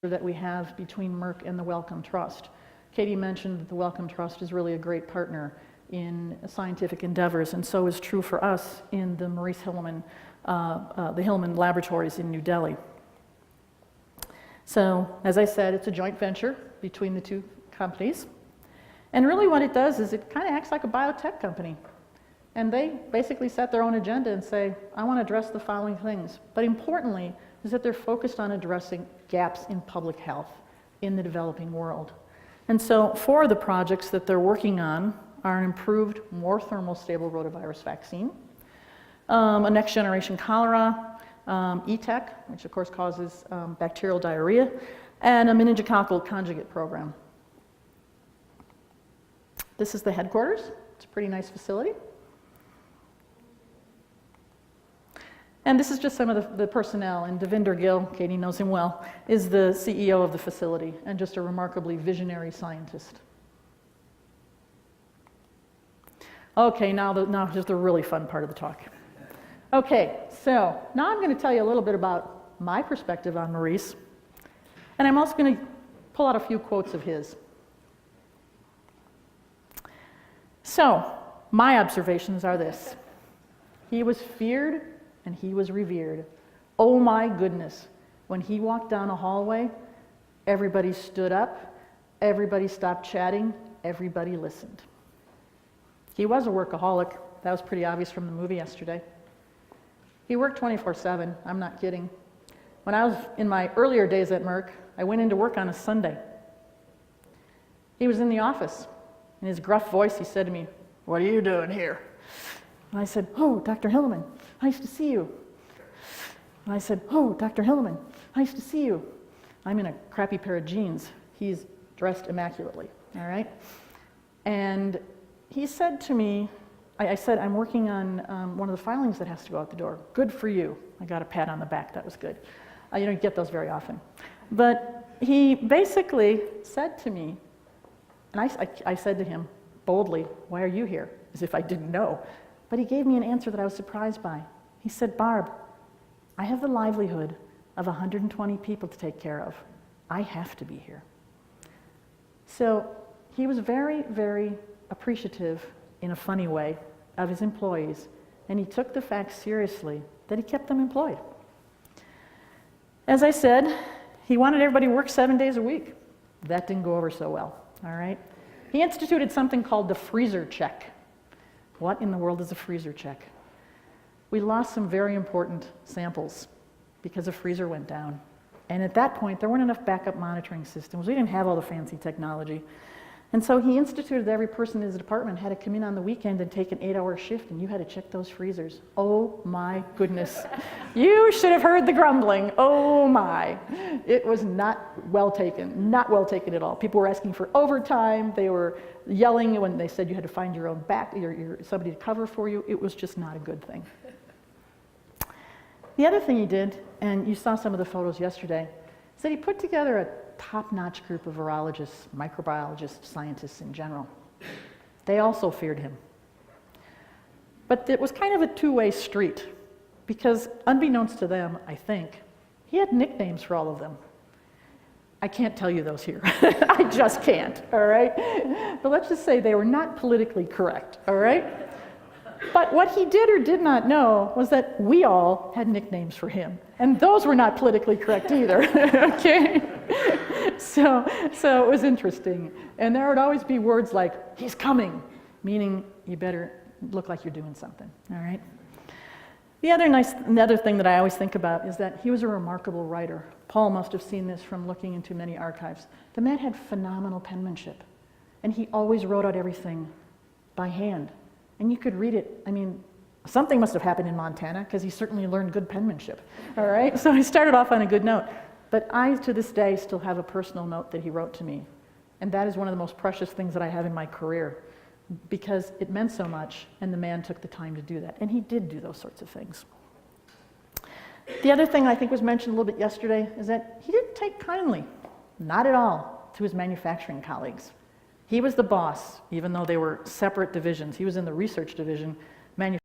that we have between Merck and the Wellcome Trust. Katie mentioned that the Wellcome Trust is really a great partner in scientific endeavors, and so is true for us in the Maurice Hilleman, the Hilleman Laboratories in New Delhi. So, as I said, it's a joint venture between the two companies. And really what it does is it kind of acts like a biotech company. And they basically set their own agenda and say, I want to address the following things. But importantly, is that they're focused on addressing gaps in public health in the developing world. And so 4 of the projects that they're working on are an improved, more thermal stable rotavirus vaccine, a next generation cholera, ETEC, which of course causes bacterial diarrhea, and a meningococcal conjugate program. This is the headquarters. It's a pretty nice facility. And this is just some of the personnel, and Devinder Gill, Katie knows him well, is the CEO of the facility and just a remarkably visionary scientist. Okay, now here's the really fun part of the talk. Okay, so now I'm going to tell you a little bit about my perspective on Maurice, and I'm also going to pull out a few quotes of his. So, my observations are this. He was feared and he was revered. Oh my goodness. When he walked down a hallway, everybody stood up, everybody stopped chatting, everybody listened. He was a workaholic. That was pretty obvious from the movie yesterday. He worked 24/7, I'm not kidding. When I was in my earlier days at Merck, I went into work on a Sunday. He was in the office. In his gruff voice, he said to me, "What are you doing here?" And I said, "Oh, Dr. Hilleman, nice to see you." And I said, "Oh, Dr. Hilleman, nice to see you." I'm in a crappy pair of jeans. He's dressed immaculately, all right? And he said to me, I said, "I'm working on one of the filings that has to go out the door." "Good for you." I got a pat on the back. That was good. You don't get those very often. But he basically said to me, and I said to him boldly, "Why are you here?" As if I didn't know. But he gave me an answer that I was surprised by. He said, "Barb, I have the livelihood of 120 people to take care of. I have to be here." So he was very, very appreciative, in a funny way, of his employees, and he took the fact seriously that he kept them employed. As I said, he wanted everybody to work 7 days a week. That didn't go over so well, all right? He instituted something called the freezer check. What in the world is a freezer check? We lost some very important samples because a freezer went down. And at that point, there weren't enough backup monitoring systems. We didn't have all the fancy technology. And so he instituted that every person in his department had to come in on the weekend and take an 8-hour shift, and you had to check those freezers. Oh my goodness. You should have heard the grumbling. Oh my. It was not well taken at all. People were asking for overtime. They were yelling when they said you had to find your own somebody to cover for you. It was just not a good thing. The other thing he did, and you saw some of the photos yesterday, is that he put together a top-notch group of virologists, microbiologists, scientists in general. They also feared him. But it was kind of a two-way street, because unbeknownst to them, I think, he had nicknames for all of them. I can't tell you those here. I just can't, all right? But let's just say they were not politically correct, all right? But what he did or did not know was that we all had nicknames for him. And those were not politically correct either, okay? So it was interesting. And there would always be words like, "He's coming," meaning you better look like you're doing something, all right? Another thing that I always think about is that he was a remarkable writer. Paul must have seen this from looking into many archives. The man had phenomenal penmanship. And he always wrote out everything by hand. And you could read it. I mean, something must have happened in Montana, because he certainly learned good penmanship, all right? So he started off on a good note. But I, to this day, still have a personal note that he wrote to me. And that is one of the most precious things that I have in my career, because it meant so much, and the man took the time to do that. And he did do those sorts of things. The other thing I think was mentioned a little bit yesterday is that he didn't take kindly, not at all, to his manufacturing colleagues. He was the boss, even though they were separate divisions. He was in the research division.